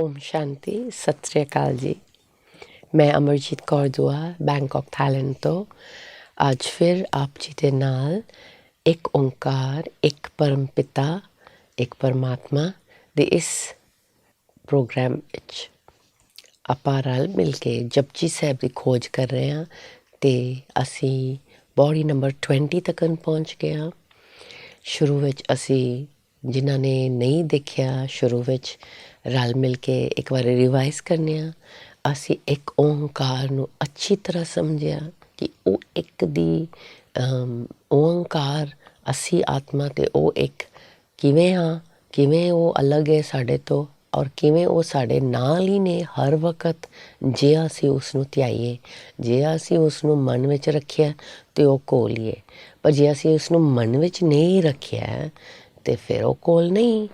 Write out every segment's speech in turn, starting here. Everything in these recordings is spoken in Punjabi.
ओम शांति सत श्री अकाल जी। मैं अमरजीत कौर दुआ बैंकॉक थाईलैंड तो आज फिर आप जी ਦੇ ਨਾਲ ਇੱਕ ਓਂਕਾਰ ਇੱਕ ਪਰਮ ਪਿਤਾ ਇੱਕ ਪਰਮਾਤਮਾ ਦੇ ਇਸ ਪ੍ਰੋਗਰਾਮ ਵਿੱਚ ਆਪਾਂ ਰਲ ਮਿਲ ਕੇ ਜਪਜੀ ਸਾਹਿਬ ਦੀ ਖੋਜ ਕਰ ਰਹੇ ਹਾਂ ਤੇ ਅਸੀਂ ਬੋਡੀ ਨੰਬਰ 20 ਤੱਕ ਪਹੁੰਚ ਗਏ ਹਾਂ। ਸ਼ੁਰੂ ਵਿੱਚ ਅਸੀਂ ਜਿਨ੍ਹਾਂ ਨੇ ਨਹੀਂ ਦੇਖਿਆ ਸ਼ੁਰੂ ਵਿੱਚ ਰਲ ਮਿਲ ਕੇ ਇੱਕ ਵਾਰ ਰਿਵਾਈਜ਼ ਕਰਨੇ ਆ। ਅਸੀਂ ਇੱਕ ਓਂਕਾਰ ਨੂੰ ਅੱਛੀ ਤਰ੍ਹਾਂ ਸਮਝਿਆ ਕਿ ਉਹ ਇੱਕ ਦੀ ਓਂਕਾਰ ਅਸੀਂ ਆਤਮਾ ਤੇ ਉਹ ਇੱਕ ਕਿਵੇਂ ਹਾਂ, ਕਿਵੇਂ ਉਹ ਅਲੱਗ ਹੈ ਸਾਡੇ ਤੋਂ ਔਰ ਕਿਵੇਂ ਉਹ ਸਾਡੇ ਨਾਲ ਹੀ ਨੇ ਹਰ ਵਕਤ। ਜੇ ਅਸੀਂ ਉਸ ਨੂੰ ਧਿਆਈਏ, ਜੇ ਅਸੀਂ ਉਸ ਨੂੰ ਮਨ ਵਿੱਚ ਰੱਖਿਆ ਤੇ ਉਹ ਕੋਲ ਹੀ ਹੈ, ਪਰ ਜੇ ਅਸੀਂ ਉਸ ਨੂੰ ਮਨ ਵਿੱਚ ਨਹੀਂ ਰੱਖਿਆ ਤੇ ਫਿਰ ਉਹ ਕੋਲ ਨਹੀਂ।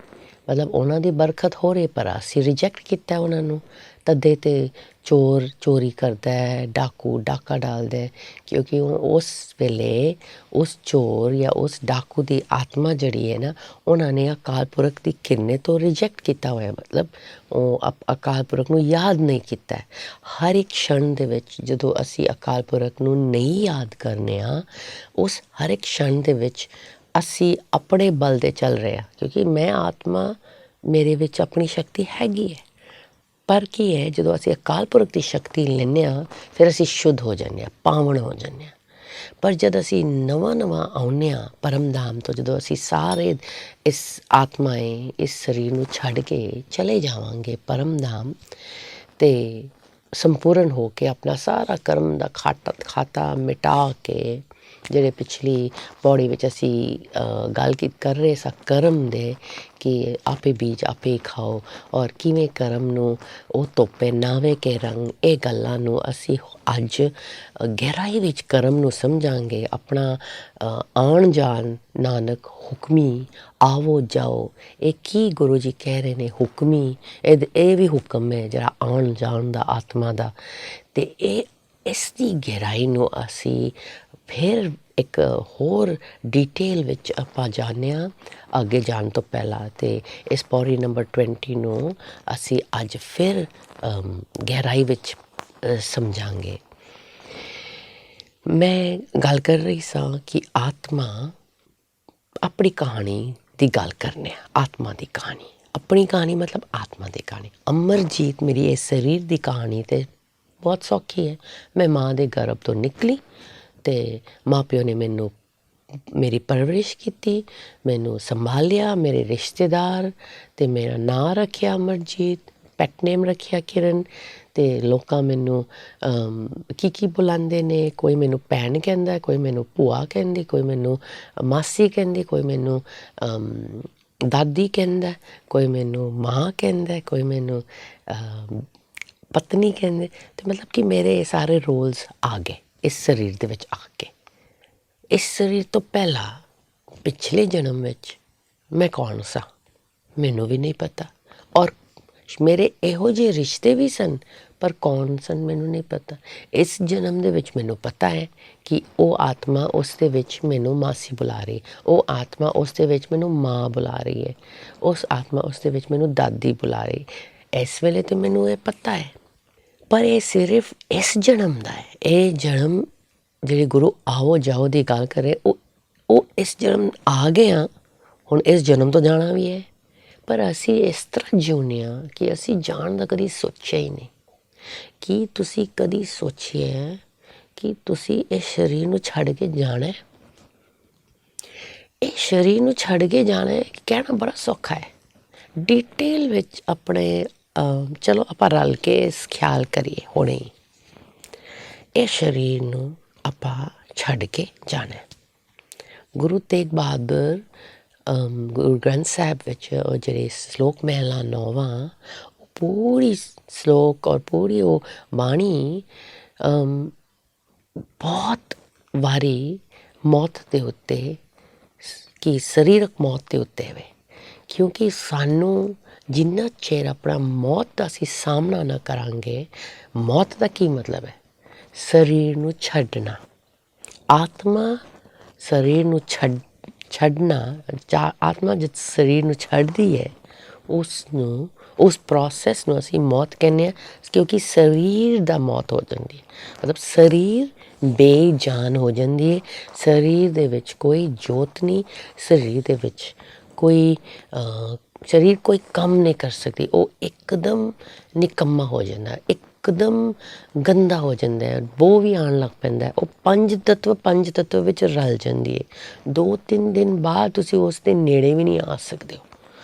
ਮਤਲਬ ਉਹਨਾਂ ਦੀ ਬਰਕਤ ਹੋ ਰਹੀ ਪਰ ਅਸੀਂ ਰਿਜੈਕਟ ਕੀਤਾ ਉਹਨਾਂ ਨੂੰ। ਤਦੇ ਤੇ ਚੋਰ ਚੋਰੀ ਕਰਦਾ ਹੈ, ਡਾਕੂ ਡਾਕਾ ਡਾਲਦਾ ਹੈ, ਕਿਉਂਕਿ ਉਸ ਵੇਲੇ ਉਸ ਚੋਰ ਜਾਂ ਉਸ ਡਾਕੂ ਦੀ ਆਤਮਾ ਜਿਹੜੀ ਹੈ ਨਾ, ਉਹਨਾਂ ਨੇ ਅਕਾਲ ਪੁਰਖ ਦੀ ਕਿਰਨੇ ਤੋਂ ਰਿਜੈਕਟ ਕੀਤਾ ਹੋਇਆ। ਮਤਲਬ ਉਹ ਅਕਾਲ ਪੁਰਖ ਨੂੰ ਯਾਦ ਨਹੀਂ ਕੀਤਾ। ਹਰ ਇੱਕ ਛਣ ਦੇ ਵਿੱਚ ਜਦੋਂ ਅਸੀਂ ਅਕਾਲ ਪੁਰਖ ਨੂੰ ਨਹੀਂ ਯਾਦ ਕਰਨੇ ਹਾਂ, ਉਸ ਹਰ ਇੱਕ ਛਣ ਦੇ ਵਿੱਚ ਅਸੀਂ ਆਪਣੇ ਬਲ 'ਤੇ ਚੱਲ ਰਹੇ ਹਾਂ। ਕਿਉਂਕਿ ਮੈਂ ਆਤਮਾ, ਮੇਰੇ ਵਿੱਚ ਆਪਣੀ ਸ਼ਕਤੀ ਹੈਗੀ ਹੈ, ਪਰ ਕੀ ਹੈ ਜਦੋਂ ਅਸੀਂ ਅਕਾਲ ਪੁਰਖ ਦੀ ਸ਼ਕਤੀ ਲੈਂਦੇ ਹਾਂ ਫਿਰ ਅਸੀਂ ਸ਼ੁੱਧ ਹੋ ਜਾਂਦੇ ਹਾਂ, ਪਾਵਨ ਹੋ ਜਾਂਦੇ ਹਾਂ। ਪਰ ਜਦ ਅਸੀਂ ਨਵਾਂ ਆਉਂਦੇ ਹਾਂ ਪਰਮਧਾਮ ਤੋਂ, ਜਦੋਂ ਅਸੀਂ ਸਾਰੇ ਇਸ ਆਤਮਾਏ ਇਸ ਸਰੀਰ ਨੂੰ ਛੱਡ ਕੇ ਚਲੇ ਜਾਵਾਂਗੇ ਪਰਮਧਾਮ ਅਤੇ ਸੰਪੂਰਨ ਹੋ ਕੇ ਆਪਣਾ ਸਾਰਾ ਕਰਮ ਦਾ ਖਾਤਾ ਮਿਟਾ ਕੇ, ਜਿਹੜੇ ਪਿਛਲੀ ਪੌੜੀ ਵਿੱਚ ਅਸੀਂ ਗੱਲ ਕਰ ਰਹੇ ਸਾਂ ਕਰਮ ਦੇ ਕਿ ਆਪੇ ਬੀਜ ਆਪੇ ਖਾਓ ਔਰ ਕਿਵੇਂ ਕਰਮ ਨੂੰ ਉਹ ਧੋਪੇ ਨਾਵੇ ਕੇ ਰੰਗ, ਇਹ ਗੱਲਾਂ ਨੂੰ ਅਸੀਂ ਅੱਜ ਗਹਿਰਾਈ ਵਿੱਚ ਕਰਮ ਨੂੰ ਸਮਝਾਂਗੇ। ਆਪਣਾ ਆਉਣ ਜਾਣ ਨਾਨਕ ਹੁਕਮੀ ਆਵੋ ਜਾਓ, ਇਹ ਕੀ ਗੁਰੂ ਜੀ ਕਹਿ ਰਹੇ ਨੇ ਹੁਕਮੀ, ਇਹ ਵੀ ਹੁਕਮ ਹੈ ਜਿਹੜਾ ਆਉਣ ਜਾਣ ਦਾ ਆਤਮਾ ਦਾ। ਅਤੇ ਇਸ ਦੀ ਗਹਿਰਾਈ ਨੂੰ ਅਸੀਂ ਫਿਰ ਇੱਕ ਹੋਰ ਡਿਟੇਲ ਵਿੱਚ ਆਪਾਂ ਜਾਣਦੇ ਹਾਂ ਅੱਗੇ ਜਾਣ ਤੋਂ ਪਹਿਲਾਂ। ਅਤੇ ਇਸ ਪੌੜੀ ਨੰਬਰ 20 ਨੂੰ ਅਸੀਂ ਅੱਜ ਫਿਰ ਗਹਿਰਾਈ ਵਿੱਚ ਸਮਝਾਂਗੇ। ਮੈਂ ਗੱਲ ਕਰ ਰਹੀ ਸਾਂ ਕਿ ਆਤਮਾ ਆਪਣੀ ਕਹਾਣੀ ਦੀ ਗੱਲ ਕਰਨੇ ਆ। ਆਤਮਾ ਦੀ ਕਹਾਣੀ, ਆਪਣੀ ਕਹਾਣੀ ਮਤਲਬ ਆਤਮਾ ਦੀ ਕਹਾਣੀ। ਅਮਰਜੀਤ ਮੇਰੀ ਇਸ ਸਰੀਰ ਦੀ ਕਹਾਣੀ ਤਾਂ ਬਹੁਤ ਸੌਖੀ ਹੈ। ਮੈਂ ਮਾਂ ਦੇ ਗਰਭ ਤੋਂ ਨਿਕਲੀ ਅਤੇ ਮਾਂ ਪਿਓ ਨੇ ਮੈਨੂੰ ਮੇਰੀ ਪਰਵਰਿਸ਼ ਕੀਤੀ, ਮੈਨੂੰ ਸੰਭਾਲਿਆ, ਮੇਰੇ ਰਿਸ਼ਤੇਦਾਰ, ਅਤੇ ਮੇਰਾ ਨਾਂ ਰੱਖਿਆ ਅਮਰਜੀਤ, ਪੈਟ ਨੇਮ ਰੱਖਿਆ ਕਿਰਨ। ਅਤੇ ਲੋਕਾਂ ਮੈਨੂੰ ਕੀ ਬੁਲਾਉਂਦੇ ਨੇ, ਕੋਈ ਮੈਨੂੰ ਭੈਣ ਕਹਿੰਦਾ, ਕੋਈ ਮੈਨੂੰ ਭੂਆ ਕਹਿੰਦੀ, ਕੋਈ ਮੈਨੂੰ ਮਾਸੀ ਕਹਿੰਦੀ, ਕੋਈ ਮੈਨੂੰ ਦਾਦੀ ਕਹਿੰਦਾ, ਕੋਈ ਮੈਨੂੰ ਮਾਂ ਕਹਿੰਦਾ, ਕੋਈ ਮੈਨੂੰ ਪਤਨੀ ਕਹਿੰਦੇ। ਅਤੇ ਮਤਲਬ ਕਿ ਮੇਰੇ ਸਾਰੇ ਰੋਲਸ ਆ ਗਏ ਇਸ ਸਰੀਰ ਦੇ ਵਿੱਚ ਆ ਕੇ। ਇਸ ਸਰੀਰ ਤੋਂ ਪਹਿਲਾਂ ਪਿਛਲੇ ਜਨਮ ਵਿੱਚ ਮੈਂ ਕੌਣ ਸਾਂ ਮੈਨੂੰ ਵੀ ਨਹੀਂ ਪਤਾ, ਔਰ ਮੇਰੇ ਇਹੋ ਜਿਹੇ ਰਿਸ਼ਤੇ ਵੀ ਸਨ ਪਰ ਕੌਣ ਸਨ ਮੈਨੂੰ ਨਹੀਂ ਪਤਾ। ਇਸ ਜਨਮ ਦੇ ਵਿੱਚ ਮੈਨੂੰ ਪਤਾ ਹੈ ਕਿ ਉਹ ਆਤਮਾ ਉਸ ਦੇ ਵਿੱਚ ਮੈਨੂੰ ਮਾਸੀ ਬੁਲਾ ਰਹੀ, ਉਹ ਆਤਮਾ ਉਸ ਦੇ ਵਿੱਚ ਮੈਨੂੰ ਮਾਂ ਬੁਲਾ ਰਹੀ ਹੈ, ਉਸ ਆਤਮਾ ਉਸ ਦੇ ਵਿੱਚ ਮੈਨੂੰ ਦਾਦੀ ਬੁਲਾ ਰਹੀ। ਇਸ ਵੇਲੇ ਤਾਂ ਮੈਨੂੰ ਇਹ ਪਤਾ ਹੈ, ਪਰ ਇਹ ਸਿਰਫ ਇਸ ਜਨਮ ਦਾ ਹੈ। ਇਹ ਜਨਮ ਜਿਹੜੇ ਗੁਰੂ ਆਓ ਜਾਓ ਦੀ ਗੱਲ ਕਰੇ, ਉਹ ਇਸ ਜਨਮ ਆ ਗਏ ਹਾਂ, ਹੁਣ ਇਸ ਜਨਮ ਤੋਂ ਜਾਣਾ ਵੀ ਹੈ। ਪਰ ਅਸੀਂ ਇਸ ਤਰ੍ਹਾਂ ਜਿਉਂਦੇ ਹਾਂ ਕਿ ਅਸੀਂ ਜਾਣ ਦਾ ਕਦੀ ਸੋਚਿਆ ਹੀ ਨਹੀਂ। ਕੀ ਤੁਸੀਂ ਕਦੀ ਸੋਚਿਆ ਕਿ ਤੁਸੀਂ ਇਸ ਸਰੀਰ ਨੂੰ ਛੱਡ ਕੇ ਜਾਣਾ? ਇਹ ਸਰੀਰ ਨੂੰ ਛੱਡ ਕੇ ਜਾਣਾ ਕਹਿਣਾ ਬੜਾ ਸੌਖਾ ਹੈ। ਡਿਟੇਲ ਵਿੱਚ ਆਪਣੇ ਚਲੋ ਆਪਾਂ ਰਲ ਕੇ ਇਸ ਖਿਆਲ ਕਰੀਏ ਹੁਣੇ। ਇਹ ਸਰੀਰ ਨੂੰ ਆਪਾਂ ਛੱਡ ਕੇ ਜਾਣਾ। ਗੁਰੂ ਤੇਗ ਬਹਾਦਰ ਗੁਰੂ ਗ੍ਰੰਥ ਸਾਹਿਬ ਵਿੱਚ ਉਹ ਜਿਹੜੇ ਸ਼ਲੋਕ ਮਹਿਲਾ 9ਵਾਂ, ਪੂਰੀ ਸ਼ਲੋਕ ਔਰ ਪੂਰੀ ਉਹ ਬਾਣੀ ਬਹੁਤ ਵਾਰੀ ਮੌਤ ਦੇ ਉੱਤੇ, ਕਿ ਸਰੀਰਕ ਮੌਤ ਦੇ ਉੱਤੇ ਹੋਵੇ। ਕਿਉਂਕਿ ਸਾਨੂੰ ਜਿੰਨਾ ਚਿਰ ਆਪਣਾ ਮੌਤ ਦਾ ਅਸੀਂ ਸਾਹਮਣਾ ਨਾ ਕਰਾਂਗੇ, ਮੌਤ ਦਾ ਕੀ ਮਤਲਬ ਹੈ? ਸਰੀਰ ਨੂੰ ਛੱਡਣਾ। ਆਤਮਾ ਸਰੀਰ ਨੂੰ ਛੱਡਣਾ, ਆਤਮਾ ਜਦ ਸਰੀਰ ਨੂੰ ਛੱਡਦੀ ਹੈ ਉਸ ਨੂੰ ਉਸ ਪ੍ਰੋਸੈਸ ਨੂੰ ਅਸੀਂ ਮੌਤ ਕਹਿੰਦੇ ਹਾਂ, ਕਿਉਂਕਿ ਸਰੀਰ ਦਾ ਮੌਤ ਹੋ ਜਾਂਦੀ ਹੈ। ਮਤਲਬ ਸਰੀਰ ਬੇਜਾਨ ਹੋ ਜਾਂਦੀ ਹੈ, ਸਰੀਰ ਦੇ ਵਿੱਚ ਕੋਈ ਜੋਤ ਨਹੀਂ, ਸਰੀਰ ਦੇ ਵਿੱਚ ਕੋਈ ਸਰੀਰ ਕੋਈ ਕੰਮ ਨਹੀਂ ਕਰ ਸਕਦੀ, ਉਹ ਇੱਕਦਮ ਨਿਕੰਮਾ ਹੋ ਜਾਂਦਾ, ਇੱਕਦਮ ਗੰਦਾ ਹੋ ਜਾਂਦਾ ਹੈ, ਬੋ ਵੀ ਆਉਣ ਲੱਗ ਪੈਂਦਾ। ਉਹ ਪੰਜ ਤੱਤਵ ਵਿੱਚ ਰਲ ਜਾਂਦੀ ਹੈ। 2-3 ਦਿਨ ਬਾਅਦ ਤੁਸੀਂ ਉਸ ਦੇ ਨੇੜੇ ਵੀ ਨਹੀਂ ਆ ਸਕਦੇ ਹੋ।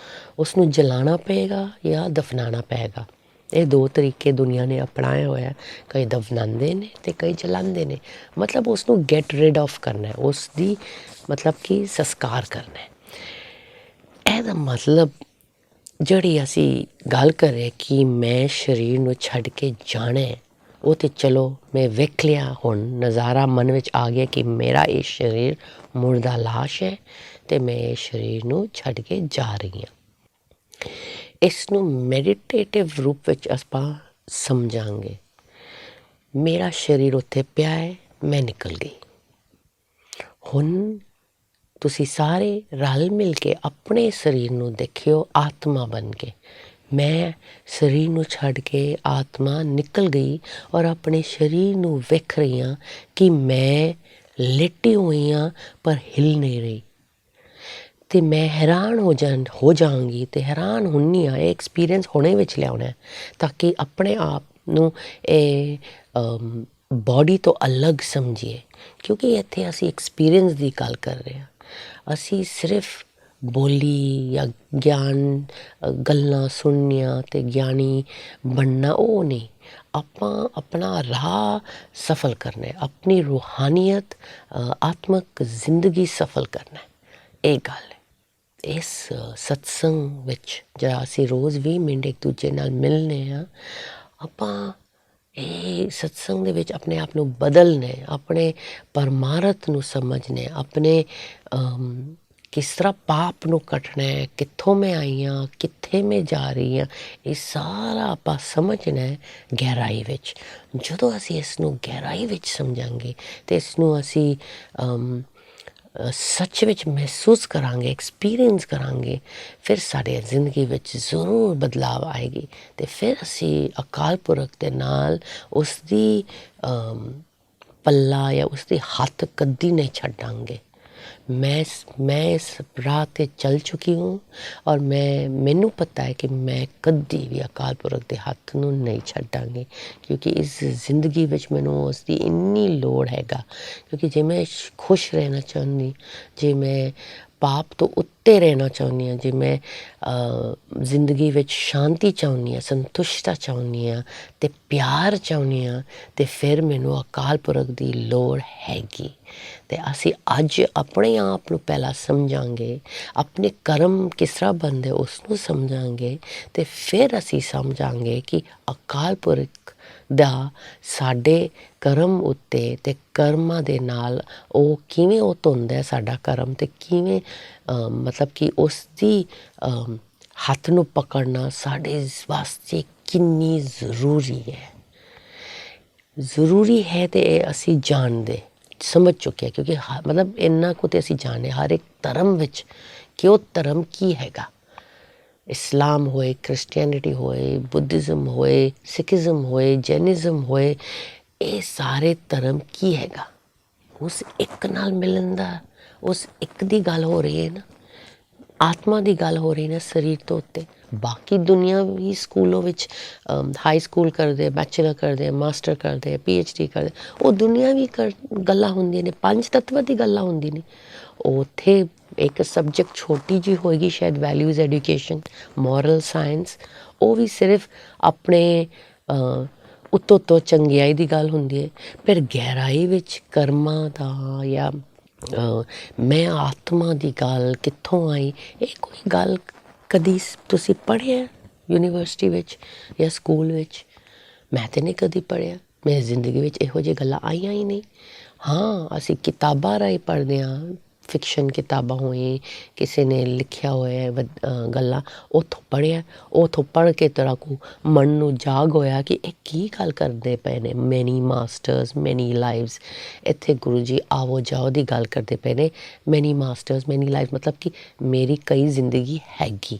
ਉਸ ਨੂੰ ਜਲਾਉਣਾ ਪਏਗਾ ਜਾਂ ਦਫਨਾਉਣਾ ਪਏਗਾ। ਇਹ 2 ਤਰੀਕੇ ਦੁਨੀਆ ਨੇ ਅਪਣਾਏ ਹੋਇਆ। ਕਈ ਦਫਨਾਉਂਦੇ ਨੇ ਅਤੇ ਕਈ ਜਲਾਉਂਦੇ ਨੇ। ਮਤਲਬ ਉਸ ਨੂੰ ਗੈਟ ਰਿਡ ਆਫ ਕਰਨਾ, ਉਸ ਦੀ ਮਤਲਬ ਕਿ ਸੰਸਕਾਰ ਕਰਨਾ। ਇਹਦਾ ਮਤਲਬ ਜਿਹੜੀ ਅਸੀਂ ਗੱਲ ਕਰ ਰਹੇ ਕਿ ਮੈਂ ਸਰੀਰ ਨੂੰ ਛੱਡ ਕੇ ਜਾਣਾ, ਉਹ ਤਾਂ ਚਲੋ ਮੈਂ ਵੇਖ ਲਿਆ, ਹੁਣ ਨਜ਼ਾਰਾ ਮਨ ਵਿੱਚ ਆ ਗਿਆ ਕਿ ਮੇਰਾ ਇਹ ਸਰੀਰ ਮੁਰਦਾ ਲਾਸ਼ ਹੈ ਅਤੇ ਮੈਂ ਇਹ ਸਰੀਰ ਨੂੰ ਛੱਡ ਕੇ ਜਾ ਰਹੀ ਹਾਂ। ਇਸ ਨੂੰ ਮੈਡੀਟੇਟਿਵ ਰੂਪ ਵਿੱਚ ਆਪਾਂ ਸਮਝਾਂਗੇ। ਮੇਰਾ ਸਰੀਰ ਉੱਥੇ ਪਿਆ ਹੈ, ਮੈਂ ਨਿਕਲ ਗਈ। ਹੁਣ ਤੁਸੀਂ ਸਾਰੇ ਰਲ ਮਿਲ ਕੇ ਆਪਣੇ ਸਰੀਰ ਨੂੰ ਦੇਖਿਓ ਆਤਮਾ ਬਣ ਕੇ। ਮੈਂ ਸਰੀਰ ਨੂੰ ਛੱਡ ਕੇ ਆਤਮਾ ਨਿਕਲ ਗਈ ਔਰ ਆਪਣੇ ਸਰੀਰ ਨੂੰ ਵੇਖ ਰਹੀ ਹਾਂ ਕਿ ਮੈਂ ਲੇਟੀ ਹੋਈ ਹਾਂ ਪਰ ਹਿੱਲ ਨਹੀਂ ਰਹੀ। ਅਤੇ ਮੈਂ ਹੈਰਾਨ ਹੋ ਜਾਵਾਂਗੀ ਅਤੇ ਹੈਰਾਨ ਹੁੰਦੀ ਹਾਂ। ਇਹ ਐਕਸਪੀਰੀਅੰਸ ਹੁਣੇ ਵਿੱਚ ਲਿਆਉਣਾ ਤਾਂ ਕਿ ਆਪਣੇ ਆਪ ਨੂੰ ਇਹ ਬੋਡੀ ਤੋਂ ਅਲੱਗ ਸਮਝੀਏ, ਕਿਉਂਕਿ ਇੱਥੇ ਅਸੀਂ ਐਕਸਪੀਰੀਅੰਸ ਦੀ ਗੱਲ ਕਰ ਰਹੇ ਹਾਂ। ਅਸੀਂ ਸਿਰਫ ਬੋਲੀ ਜਾਂ ਗਿਆਨ ਗੱਲਾਂ ਸੁਣਨੀਆਂ ਅਤੇ ਗਿਆਨੀ ਬਣਨਾ, ਉਹ ਨਹੀਂ। ਆਪਾਂ ਆਪਣਾ ਰਾਹ ਸਫਲ ਕਰਨਾ, ਆਪਣੀ ਰੂਹਾਨੀਅਤ ਆਤਮਕ ਜ਼ਿੰਦਗੀ ਸਫਲ ਕਰਨਾ, ਇਹ ਗੱਲ ਹੈ। ਇਸ ਸਤਸੰਗ ਵਿੱਚ ਜਿਹੜਾ ਅਸੀਂ ਰੋਜ਼ 20 ਮਿੰਟ ਇੱਕ ਦੂਜੇ ਨਾਲ ਮਿਲਦੇ ਹਾਂ, ਆਪਾਂ ਇਹ ਸਤਸੰਗ ਦੇ ਵਿੱਚ ਆਪਣੇ ਆਪ ਨੂੰ ਬਦਲਣਾ, ਆਪਣੇ ਪਰਮਾਰਥ ਨੂੰ ਸਮਝਣਾ, ਆਪਣੇ ਕਿਸ ਤਰ੍ਹਾਂ ਪਾਪ ਨੂੰ ਕੱਟਣਾ, ਕਿੱਥੋਂ ਮੈਂ ਆਈ ਹਾਂ, ਕਿੱਥੇ ਮੈਂ ਜਾ ਰਹੀ ਹਾਂ, ਇਹ ਸਾਰਾ ਆਪਾਂ ਸਮਝਣਾ ਗਹਿਰਾਈ ਵਿੱਚ। ਜਦੋਂ ਅਸੀਂ ਇਸ ਨੂੰ ਗਹਿਰਾਈ ਵਿੱਚ ਸਮਝਾਂਗੇ ਅਤੇ ਇਸ ਨੂੰ ਅਸੀਂ ਸੱਚ ਵਿੱਚ ਮਹਿਸੂਸ ਕਰਾਂਗੇ, ਐਕਸਪੀਰੀਅੰਸ ਕਰਾਂਗੇ, ਫਿਰ ਸਾਡੇ ਜ਼ਿੰਦਗੀ ਵਿੱਚ ਜ਼ਰੂਰ ਬਦਲਾਵ ਆਏਗੀ। ਅਤੇ ਫਿਰ ਅਸੀਂ ਅਕਾਲ ਪੁਰਖ ਦੇ ਨਾਲ ਉਸ ਦੀ ਪੱਲਾ ਜਾਂ ਉਸ ਦੇ ਹੱਥ ਕਦੀ ਨਹੀਂ ਛੱਡਾਂਗੇ। ਮੈਂ ਇਸ ਰਾਹ 'ਤੇ ਚੱਲ ਚੁੱਕੀ ਹੂੰ ਔਰ ਮੈਨੂੰ ਪਤਾ ਹੈ ਕਿ ਮੈਂ ਕਦੀ ਵੀ ਅਕਾਲ ਪੁਰਖ ਦੇ ਹੱਥ ਨੂੰ ਨਹੀਂ ਛੱਡਾਂਗੀ, ਕਿਉਂਕਿ ਇਸ ਜ਼ਿੰਦਗੀ ਵਿੱਚ ਮੈਨੂੰ ਉਸ ਦੀ ਇੰਨੀ ਲੋੜ ਹੈਗਾ। ਕਿਉਂਕਿ ਜੇ ਮੈਂ ਖੁਸ਼ ਰਹਿਣਾ ਚਾਹੁੰਦੀ, ਜੇ ਮੈਂ ਪਾਪ ਤੋਂ ਉੱਤੇ ਰਹਿਣਾ ਚਾਹੁੰਦੀ ਹਾਂ, ਜੇ ਮੈਂ ਜ਼ਿੰਦਗੀ ਵਿੱਚ ਸ਼ਾਂਤੀ ਚਾਹੁੰਦੀ ਹਾਂ, ਸੰਤੁਸ਼ਟਤਾ ਚਾਹੁੰਦੀ ਹਾਂ ਅਤੇ ਪਿਆਰ ਚਾਹੁੰਦੀ ਹਾਂ, ਅਤੇ ਫਿਰ ਮੈਨੂੰ ਅਕਾਲ ਪੁਰਖ ਦੀ ਲੋੜ ਹੈਗੀ। ਅਤੇ ਅਸੀਂ ਅੱਜ ਆਪਣੇ ਆਪ ਨੂੰ ਪਹਿਲਾਂ ਸਮਝਾਂਗੇ, ਆਪਣੇ ਕਰਮ ਕਿਸ ਤਰ੍ਹਾਂ ਬਣਦੇ ਉਸ ਨੂੰ ਸਮਝਾਂਗੇ, ਅਤੇ ਫਿਰ ਅਸੀਂ ਸਮਝਾਂਗੇ ਕਿ ਅਕਾਲ ਪੁਰਖ ਦਾ ਸਾਡੇ ਕਰਮ ਉੱਤੇ ਅਤੇ ਕਰਮਾਂ ਦੇ ਨਾਲ ਉਹ ਕਿਵੇਂ ਉਹ ਧੋਂਦਾ ਸਾਡਾ ਕਰਮ, ਅਤੇ ਕਿਵੇਂ ਮਤਲਬ ਕਿ ਉਸ ਦੀ ਹੱਥ ਨੂੰ ਪਕੜਨਾ ਸਾਡੇ ਵਾਸਤੇ ਕਿੰਨੀ ਜ਼ਰੂਰੀ ਹੈ। ਜ਼ਰੂਰੀ ਹੈ ਅਤੇ ਇਹ ਅਸੀਂ ਜਾਣਦੇ ਸਮਝ ਚੁੱਕੇ, ਕਿਉਂਕਿ ਮਤਲਬ ਇੰਨਾ ਕੁ ਤਾਂ ਅਸੀਂ ਜਾਣਦੇ ਹਰ ਇੱਕ ਧਰਮ ਵਿੱਚ ਕਿ ਉਹ ਧਰਮ ਕੀ ਹੈਗਾ। ਇਸਲਾਮ ਹੋਏ, ਕ੍ਰਿਸਚੈਨਿਟੀ ਹੋਏ, ਬੁੱਧਿਜ਼ਮ ਹੋਏ, ਸਿੱਖਿਜ਼ਮ ਹੋਏ, ਜੈਨਿਜ਼ਮ ਹੋਏ, ਇਹ ਸਾਰੇ ਧਰਮ ਕੀ ਹੈਗਾ। ਉਸ ਇੱਕ ਨਾਲ ਮਿਲਣ ਦਾ, ਉਸ ਇੱਕ ਦੀ ਗੱਲ ਹੋ ਰਹੀ ਹੈ ਨਾ, ਆਤਮਾ ਦੀ ਗੱਲ ਹੋ ਰਹੀ ਨਾ ਸਰੀਰ ਤੋਂ ਉੱਤੇ। ਬਾਕੀ ਦੁਨੀਆ ਵੀ ਸਕੂਲੋਂ ਵਿੱਚ ਹਾਈ ਸਕੂਲ ਕਰਦੇ, ਬੈਚਲਰ ਕਰਦੇ, ਮਾਸਟਰ ਕਰਦੇ, PhD ਕਰਦੇ, ਉਹ ਦੁਨੀਆ ਵੀ ਗੱਲਾਂ ਹੁੰਦੀਆਂ ਨੇ, 5 ਤੱਤਵਾਂ ਦੀ ਗੱਲਾਂ ਹੁੰਦੀਆਂ ਨੇ। ਉੱਥੇ ਇੱਕ ਸਬਜੈਕਟ ਛੋਟੀ ਜਿਹੀ ਹੋਏਗੀ ਸ਼ਾਇਦ ਵੈਲਿਊਜ਼ ਐਜੂਕੇਸ਼ਨ, ਮੋਰਲ ਸਾਇੰਸ, ਉਹ ਵੀ ਸਿਰਫ ਆਪਣੇ ਉੱਤੋਂ ਚੰਗਿਆਈ ਦੀ ਗੱਲ ਹੁੰਦੀ ਹੈ। ਪਰ ਗਹਿਰਾਈ ਵਿੱਚ ਕਰਮਾਂ ਦਾ ਜਾਂ ਮੈਂ ਆਤਮਾ ਦੀ ਗੱਲ ਕਿੱਥੋਂ ਆਈ, ਇਹ ਕੋਈ ਗੱਲ ਕਦੀ ਤੁਸੀਂ ਪੜ੍ਹਿਆ ਯੂਨੀਵਰਸਿਟੀ ਵਿੱਚ ਜਾਂ ਸਕੂਲ ਵਿੱਚ? ਮੈਂ ਤਾਂ ਨਹੀਂ ਕਦੀ ਪੜ੍ਹਿਆ, ਮੇਰੀ ਜ਼ਿੰਦਗੀ ਵਿੱਚ ਇਹੋ ਜਿਹੀ ਗੱਲਾਂ ਆਈਆਂ ਹੀ ਨਹੀਂ। ਹਾਂ, ਅਸੀਂ ਕਿਤਾਬਾਂ ਰਾਹੀਂ ਪੜ੍ਹਦੇ ਹਾਂ, ਫਿਕਸ਼ਨ ਕਿਤਾਬਾਂ ਹੋਏ, ਕਿਸੇ ਨੇ ਲਿਖਿਆ ਹੋਇਆ ਗੱਲਾਂ, ਉੱਥੋਂ ਪੜ੍ਹਿਆ, ਉੱਥੋਂ ਪੜ੍ਹ ਕੇ ਤੇਰਾ ਕੋ ਮਨ ਨੂੰ ਜਾਗ ਹੋਇਆ ਕਿ ਇਹ ਕੀ ਗੱਲ ਕਰਦੇ ਪਏ ਨੇ। ਮੈਨੀ ਮਾਸਟਰਸ ਮੈਨੀ ਲਾਈਵਸ, ਇੱਥੇ ਗੁਰੂ ਜੀ ਆਵੋ ਜਾਓ ਦੀ ਗੱਲ ਕਰਦੇ ਪਏ ਨੇ। ਮੈਨੀ ਮਾਸਟਰਸ ਮੈਨੀ ਲਾਈਵ ਮਤਲਬ ਕਿ ਮੇਰੀ ਕਈ ਜ਼ਿੰਦਗੀ ਹੈਗੀ।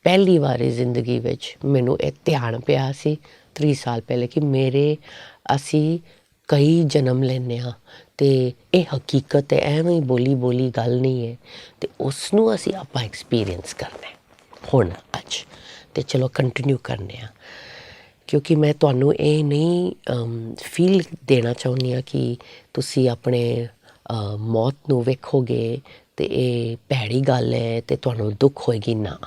ਪਹਿਲੀ ਵਾਰੀ ਜ਼ਿੰਦਗੀ ਵਿੱਚ ਮੈਨੂੰ ਇਹ ਧਿਆਨ ਪਿਆ ਸੀ 3 ਸਾਲ ਪਹਿਲੇ ਕਿ ਅਸੀਂ ਕਈ ਜਨਮ ਲੈਂਦੇ ਹਾਂ ਅਤੇ ਇਹ ਹਕੀਕਤ ਹੈ, ਐਵੇਂ ਹੀ ਬੋਲੀ ਗੱਲ ਨਹੀਂ ਹੈ। ਅਤੇ ਉਸ ਨੂੰ ਆਪਾਂ ਐਕਸਪੀਰੀਅੰਸ ਕਰਨਾ ਹੁਣ ਅੱਜ, ਅਤੇ ਚਲੋ ਕੰਟੀਨਿਊ ਕਰਨੇ ਹਾਂ। ਕਿਉਂਕਿ ਮੈਂ ਤੁਹਾਨੂੰ ਇਹ ਨਹੀਂ ਫੀਲ ਦੇਣਾ ਚਾਹੁੰਦੀ ਹਾਂ ਕਿ ਤੁਸੀਂ ਆਪਣੇ ਮੌਤ ਨੂੰ ਵੇਖੋਗੇ ਅਤੇ ਇਹ ਭੈੜੀ ਗੱਲ ਹੈ ਅਤੇ ਤੁਹਾਨੂੰ ਦੁੱਖ ਹੋਏਗੀ। ਨਾ,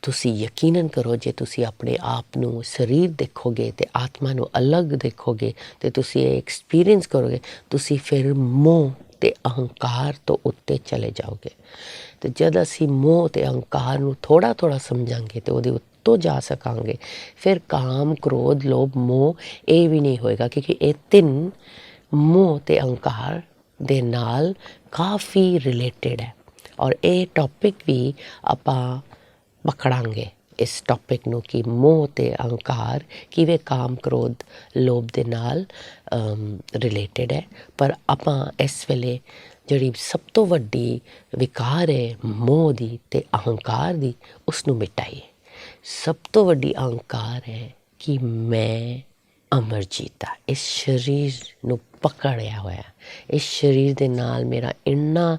ਤੁਸੀਂ ਯਕੀਨਨ ਕਰੋ, ਜੇ ਤੁਸੀਂ ਆਪਣੇ ਆਪ ਨੂੰ ਸਰੀਰ ਦੇਖੋਗੇ ਅਤੇ ਆਤਮਾ ਨੂੰ ਅਲੱਗ ਦੇਖੋਗੇ ਅਤੇ ਤੁਸੀਂ ਇਹ ਐਕਸਪੀਰੀਅੰਸ ਕਰੋਗੇ, ਤੁਸੀਂ ਫਿਰ ਮੋਹ ਅਤੇ ਅਹੰਕਾਰ ਤੋਂ ਉੱਤੇ ਚਲੇ ਜਾਓਗੇ। ਅਤੇ ਜਦ ਅਸੀਂ ਮੋਹ ਅਤੇ ਅਹੰਕਾਰ ਨੂੰ ਥੋੜ੍ਹਾ ਸਮਝਾਂਗੇ ਅਤੇ ਉਹਦੇ ਉੱਤੋਂ ਜਾ ਸਕਾਂਗੇ, ਫਿਰ ਕਾਮ, ਕ੍ਰੋਧ, ਲੋਭ, ਮੋਹ ਇਹ ਵੀ ਨਹੀਂ ਹੋਏਗਾ, ਕਿਉਂਕਿ ਇਹ ਤਿੰਨ ਮੋਹ ਅਤੇ ਅਹੰਕਾਰ ਦੇ ਨਾਲ ਕਾਫੀ ਰਿਲੇਟਡ ਹੈ। ਔਰ ਇਹ ਟੌਪਿਕ ਵੀ ਆਪਾਂ ਪਕੜਾਂਗੇ, ਇਸ ਟੌਪਿਕ ਨੂੰ, ਕਿ ਮੋਹ ਅਤੇ ਅਹੰਕਾਰ ਕਿਵੇਂ ਕਾਮ, ਕ੍ਰੋਧ, ਲੋਭ ਦੇ ਨਾਲ ਰਿਲੇਟਡ ਹੈ। ਪਰ ਆਪਾਂ ਇਸ ਵੇਲੇ ਜਿਹੜੀ ਸਭ ਤੋਂ ਵੱਡੀ ਵਿਕਾਰ ਹੈ ਮੋਹ ਦੀ ਅਤੇ ਅਹੰਕਾਰ ਦੀ, ਉਸ ਨੂੰ ਮਿਟਾਈਏ। ਸਭ ਤੋਂ ਵੱਡੀ ਅਹੰਕਾਰ ਹੈ ਕਿ ਮੈਂ ਅਮਰਜੀਤ ਹਾਂ, ਇਸ ਸਰੀਰ ਨੂੰ ਪਕੜਿਆ ਹੋਇਆ, ਇਸ ਸਰੀਰ ਦੇ ਨਾਲ ਮੇਰਾ ਇੰਨਾ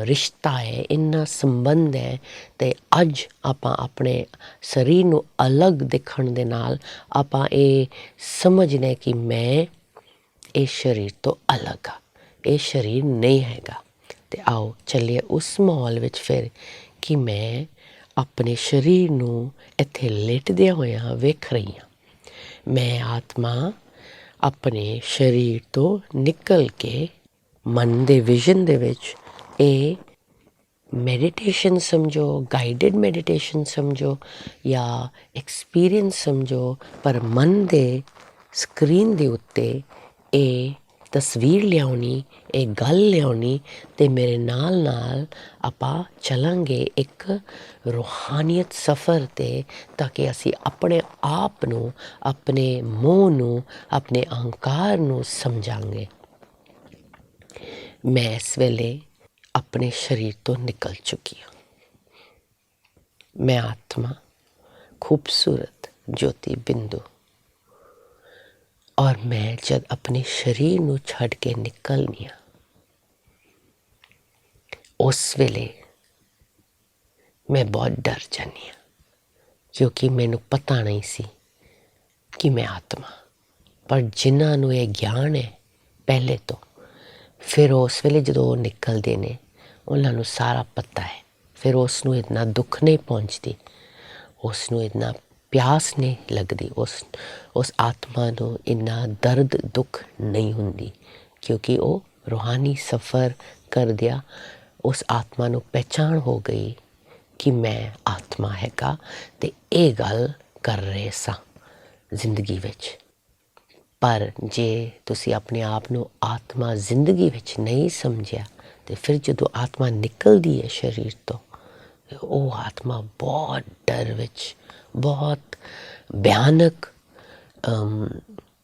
ਰਿਸ਼ਤਾ ਹੈ, ਇੰਨਾ ਸੰਬੰਧ ਹੈ। ਅਤੇ ਅੱਜ ਆਪਾਂ ਆਪਣੇ ਸਰੀਰ ਨੂੰ ਅਲੱਗ ਦੇਖਣ ਦੇ ਨਾਲ ਆਪਾਂ ਇਹ ਸਮਝਣਾ ਕਿ ਮੈਂ ਇਸ ਸਰੀਰ ਤੋਂ ਅਲੱਗ ਹਾਂ, ਇਹ ਸਰੀਰ ਨਹੀਂ ਹੈਗਾ। ਅਤੇ ਆਓ ਚੱਲੀਏ ਉਸ ਮਾਹੌਲ ਵਿੱਚ ਫਿਰ ਕਿ ਮੈਂ ਆਪਣੇ ਸਰੀਰ ਨੂੰ ਇੱਥੇ ਲੇਟਦਿਆਂ ਹੋਇਆਂ ਵੇਖ ਰਹੀ ਹਾਂ। ਮੈਂ ਆਤਮਾ ਆਪਣੇ ਸਰੀਰ ਤੋਂ ਨਿਕਲ ਕੇ ਮਨ ਦੇ ਵਿਜ਼ਨ ਦੇ ਵਿੱਚ ਇਹ ਮੈਡੀਟੇਸ਼ਨ ਸਮਝੋ, ਗਾਈਡਡ ਮੈਡੀਟੇਸ਼ਨ ਸਮਝੋ ਜਾਂ ਐਕਸਪੀਰੀਅੰਸ ਸਮਝੋ, ਪਰ ਮਨ ਦੇ ਸਕਰੀਨ ਦੇ ਉੱਤੇ ਇਹ ਤਸਵੀਰ ਲਿਆਉਣੀ, ਇਹ ਗੱਲ ਲਿਆਉਣੀ, ਅਤੇ ਮੇਰੇ ਨਾਲ ਆਪਾਂ ਚੱਲਾਂਗੇ ਇੱਕ ਰੂਹਾਨੀਅਤ ਸਫ਼ਰ 'ਤੇ, ਤਾਂ ਕਿ ਅਸੀਂ ਆਪਣੇ ਆਪ ਨੂੰ, ਆਪਣੇ ਮੋਹ ਨੂੰ, ਆਪਣੇ ਅਹੰਕਾਰ ਨੂੰ ਸਮਝਾਂਗੇ। ਮੈਂ ਇਸ ਵੇਲੇ ਆਪਣੇ ਸਰੀਰ ਤੋਂ ਨਿਕਲ ਚੁੱਕੀ ਹਾਂ। ਮੈਂ ਆਤਮਾ, ਖੂਬਸੂਰਤ ਜੋਤੀ ਬਿੰਦੂ, ਔਰ ਮੈਂ ਜਦ ਆਪਣੇ ਸਰੀਰ ਨੂੰ ਛੱਡ ਕੇ ਨਿਕਲਦੀ ਹਾਂ, ਉਸ ਵੇਲੇ ਮੈਂ ਬਹੁਤ ਡਰ ਜਾਂਦੀ ਹਾਂ, ਕਿਉਂਕਿ ਮੈਨੂੰ ਪਤਾ ਨਹੀਂ ਸੀ ਕਿ ਮੈਂ ਆਤਮਾ। ਪਰ ਜਿਨ੍ਹਾਂ ਨੂੰ ਇਹ ਗਿਆਨ ਹੈ ਪਹਿਲੇ ਤੋਂ, ਫਿਰ ਉਸ ਵੇਲੇ ਜਦੋਂ ਉਹ ਨਿਕਲਦੇ ਨੇ, ਉਹਨਾਂ ਨੂੰ ਸਾਰਾ ਪਤਾ ਹੈ। ਫਿਰ ਉਸ ਨੂੰ ਇੰਨਾ ਦੁੱਖ ਨਹੀਂ ਪਹੁੰਚਦੀ, ਉਸ ਨੂੰ ਇੰਨਾ ਪਿਆਸ ਨਹੀਂ ਲੱਗਦੀ, ਉਸ ਆਤਮਾ ਨੂੰ ਇੰਨਾ ਦਰਦ ਦੁੱਖ ਨਹੀਂ ਹੁੰਦੀ, ਕਿਉਂਕਿ ਉਹ ਰੂਹਾਨੀ ਸਫ਼ਰ ਕਰਦਿਆਂ ਉਸ ਆਤਮਾ ਨੂੰ ਪਹਿਚਾਣ ਹੋ ਗਈ ਕਿ ਮੈਂ ਆਤਮਾ ਹੈਗਾ, ਅਤੇ ਇਹ ਗੱਲ ਕਰ ਰਹੇ ਸਾਂ ਜ਼ਿੰਦਗੀ ਵਿੱਚ। ਪਰ ਜੇ ਤੁਸੀਂ ਆਪਣੇ ਆਪ ਨੂੰ ਆਤਮਾ ਜ਼ਿੰਦਗੀ ਵਿੱਚ ਨਹੀਂ ਸਮਝਿਆ, ਅਤੇ ਫਿਰ ਜਦੋਂ ਆਤਮਾ ਨਿਕਲਦੀ ਹੈ ਸਰੀਰ ਤੋਂ, ਉਹ ਆਤਮਾ ਬਹੁਤ ਡਰ ਵਿੱਚ, ਬਹੁਤ ਭਿਆਨਕ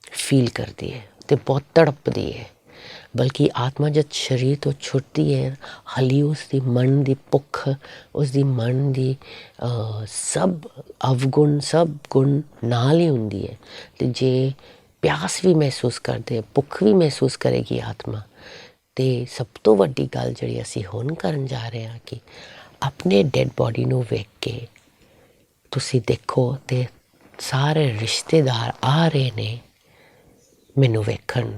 ਫੀਲ ਕਰਦੀ ਹੈ ਅਤੇ ਬਹੁਤ ਤੜਪਦੀ ਹੈ। ਬਲਕਿ ਆਤਮਾ ਜਦ ਸਰੀਰ ਤੋਂ ਛੁੱਟਦੀ ਹੈ, ਹਾਲੇ ਉਸ ਦੀ ਮਨ ਦੀ ਭੁੱਖ, ਉਸ ਦੀ ਮਨ ਦੀ ਸਭ ਅਵਗੁਣ, ਸਭ ਗੁਣ ਨਾਲ ਹੀ ਹੁੰਦੀ ਹੈ। ਅਤੇ ਜੇ ਪਿਆਸ ਵੀ ਮਹਿਸੂਸ ਕਰਦੇ, ਭੁੱਖ ਵੀ ਮਹਿਸੂਸ ਕਰੇਗੀ ਆਤਮਾ। ਅਤੇ ਸਭ ਤੋਂ ਵੱਡੀ ਗੱਲ ਜਿਹੜੀ ਅਸੀਂ ਹੁਣ ਕਰਨ ਜਾ ਰਹੇ ਹਾਂ, ਕਿ ਆਪਣੇ ਡੈਡ ਬੋਡੀ ਨੂੰ ਵੇਖ ਕੇ ਤੁਸੀਂ ਦੇਖੋ, ਅਤੇ ਸਾਰੇ ਰਿਸ਼ਤੇਦਾਰ ਆ ਰਹੇ ਨੇ ਮੈਨੂੰ ਵੇਖਣ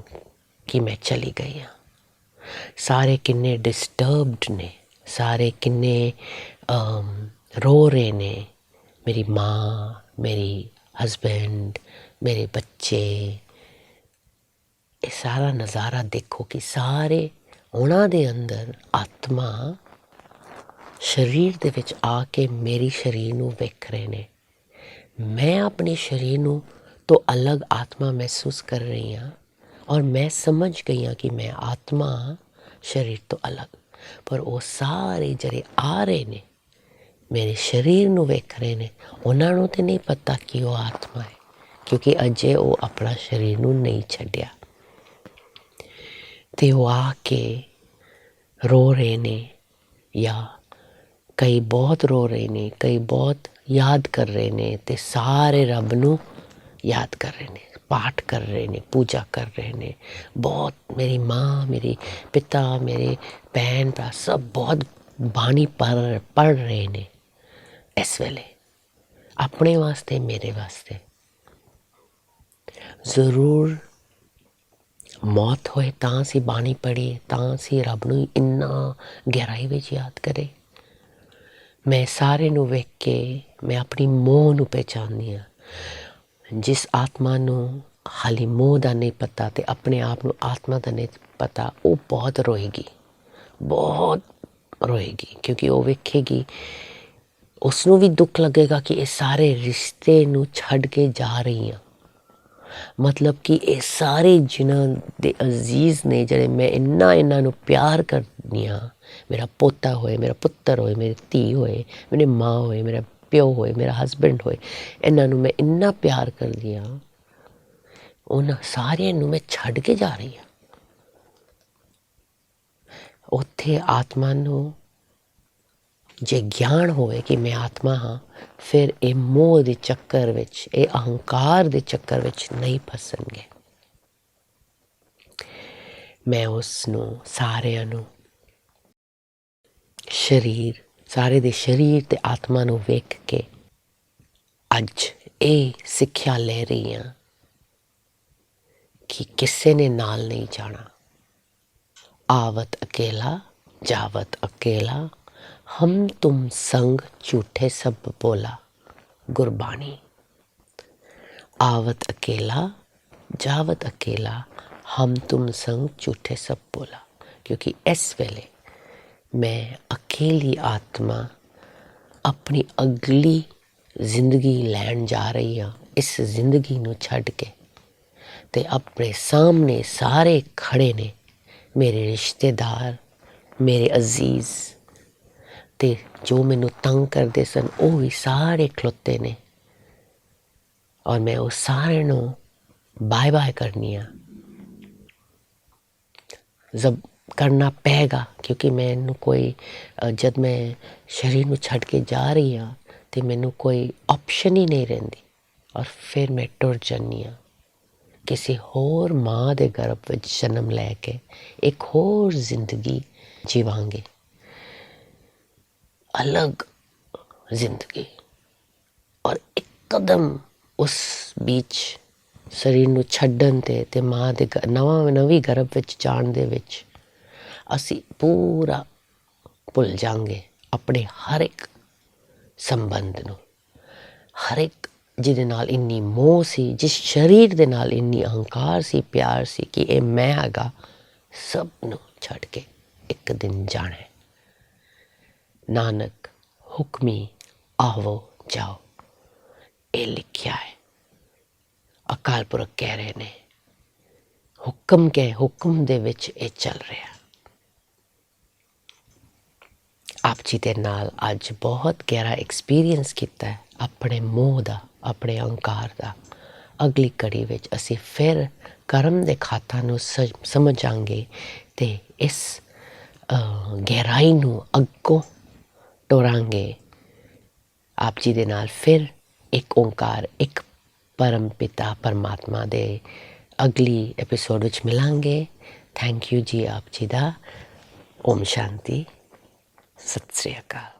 ਕਿ ਮੈਂ ਚਲੀ ਗਈ ਹਾਂ। ਸਾਰੇ ਕਿੰਨੇ ਡਿਸਟਰਬਡ ਨੇ, ਸਾਰੇ ਕਿੰਨੇ ਰੋ ਰਹੇ ਨੇ। ਮੇਰੀ ਮਾਂ, ਮੇਰੀ ਹਸਬੈਂਡ, ਮੇਰੇ ਬੱਚੇ, ਇਹ ਸਾਰਾ ਨਜ਼ਾਰਾ ਦੇਖੋ ਕਿ ਸਾਰੇ ਉਹਨਾਂ ਦੇ ਅੰਦਰ ਆਤਮਾ ਸਰੀਰ ਦੇ ਵਿੱਚ ਆ ਕੇ ਮੇਰੀ ਸਰੀਰ ਨੂੰ ਵੇਖ ਰਹੇ ਨੇ। ਮੈਂ ਆਪਣੇ ਸਰੀਰ ਨੂੰ ਤੋਂ ਅਲੱਗ ਆਤਮਾ ਮਹਿਸੂਸ ਕਰ ਰਹੀ ਹਾਂ, ਔਰ ਮੈਂ ਸਮਝ ਗਈ ਹਾਂ ਕਿ ਮੈਂ ਆਤਮਾ ਸਰੀਰ ਤੋਂ ਅਲੱਗ। ਪਰ ਉਹ ਸਾਰੇ ਜਿਹੜੇ ਆ ਰਹੇ ਨੇ ਮੇਰੇ ਸਰੀਰ ਨੂੰ ਵੇਖ ਰਹੇ ਨੇ, ਉਹਨਾਂ ਨੂੰ ਤਾਂ ਨਹੀਂ ਪਤਾ ਕਿ ਉਹ ਆਤਮਾ ਹੈ, ਕਿਉਂਕਿ ਅਜੇ ਉਹ ਆਪਣਾ ਸਰੀਰ ਨੂੰ ਨਹੀਂ ਛੱਡਿਆ। ਅਤੇ ਉਹ ਆ ਕੇ ਰੋ ਰਹੇ ਨੇ ਜਾਂ कई बहुत रो रहे ने, कई बहुत याद कर रहे ने, ते सारे रब नू याद कर रहे ने, पाठ कर रहे ने, पूजा कर रहे ने। बहुत मेरी माँ, मेरी पिता, मेरे भैन भरा सब बहुत बाणी पढ़ रहे ने इस वेले, अपने वास्ते, मेरे वास्ते। जरूर मौत होए तां सी बाणी पढ़ी, तां सी रब नू इन्ना गहराई विच याद करे। मैं सारे नू वेख के मैं अपनी मोह नू पहचाननी हाँ। जिस आत्मा नू हाली मोह दा नहीं पता ते अपने आप नू आत्मा दा नहीं पता, वो बहुत रोएगी, बहुत रोएगी, क्योंकि वो वेखेगी, उसनू भी दुख लगेगा कि ये सारे रिश्ते नू छड़ के जा रही हाँ। मतलब कि ये सारे जिन्हां दे अजीज ने, जड़े मैं इन्ना नू प्यार करनी हाँ, मेरा पोता होए, मेरा पुत्तर होए, मेरी धी होए, मेरी माँ होए, मेरा प्यो होए, मेरा हसबैंड होए, इन्हां नू मैं इन्ना प्यार करदी हाँ, उन्हां सारिਆਂ नू मैं छड़ के जा रही हाँ। उत्थे आत्मा नू जे ज्ञान होए कि मैं आत्मा हाँ, फिर ये मोह दे चक्कर विच, ये अहंकार दे चक्कर विच नहीं फसणगे। मैं उसनू सारिਆਂ नू शरीर, सारे दे शरीर ते आत्मा नू वेख के अज ये सिक्ख्या ले रही हाँ कि किसी ने नाल नहीं जाना। आवत अकेला जावत अकेला, हम तुम संग झूठे सब बोला, गुरबाणी। आवत अकेला जावत अकेला, हम तुम संग झूठे सब बोला। क्योंकि इस वेले मैं अकेली आत्मा अपनी अगली जिंदगी लैन जा रही हाँ, इस जिंदगी नू छड़ के। ते अपने सामने सारे खड़े ने, मेरे रिश्तेदार, मेरे अजीज, ते जो मैनू तंग करते सन वो भी सारे खलोते ने, और मैं उस सारे नू बाय बाय करनी हाँ। जब करना पेगा, क्योंकि मैनू कोई, जब मैं शरीर नू छड़ के जा रही हाँ तो मैनू कोई ऑप्शन ही नहीं रहिंदी, और फिर मैं टुर जानी हाँ किसी होर माँ दे गर्भ विच जन्म लैके एक होर जिंदगी जीवांगे, अलग जिंदगी। और एकदम उस बीच शरीर नू छड्डन ते माँ दे नवीं गर्भ विच जाण दे विच असी पूरा भुल जांगे अपने हर एक संबंध नू, हर एक जिहदे नाल इन्नी मोह सी, जिस शरीर दे नाल इन्नी अहंकार सी, प्यार सी कि ये मैं हैगा, सब नू छड़ के एक दिन जाना है। नानक हुक्मी आवो जाओ, ये लिखिया है। अकाल पुरख कह रहे ने, हुक्म के हुक्म दे विच ये चल रहा। आप जी दे नाल अज बहुत गहरा एक्सपीरियंस किया है अपने मोह दा, अपने अहंकार दा। अगली कड़ी विच असी फिर कर्म दे खाता नू समझांगे ते इस गहराई नू अग्गों टोरांगे। आप जी दे नाल फिर एक ओंकार, एक परम पिता परमात्मा दे अगली एपिसोड विच मिलांगे। थैंक यू जी आप जी दा। ओम शांति, सत श्री अकाल।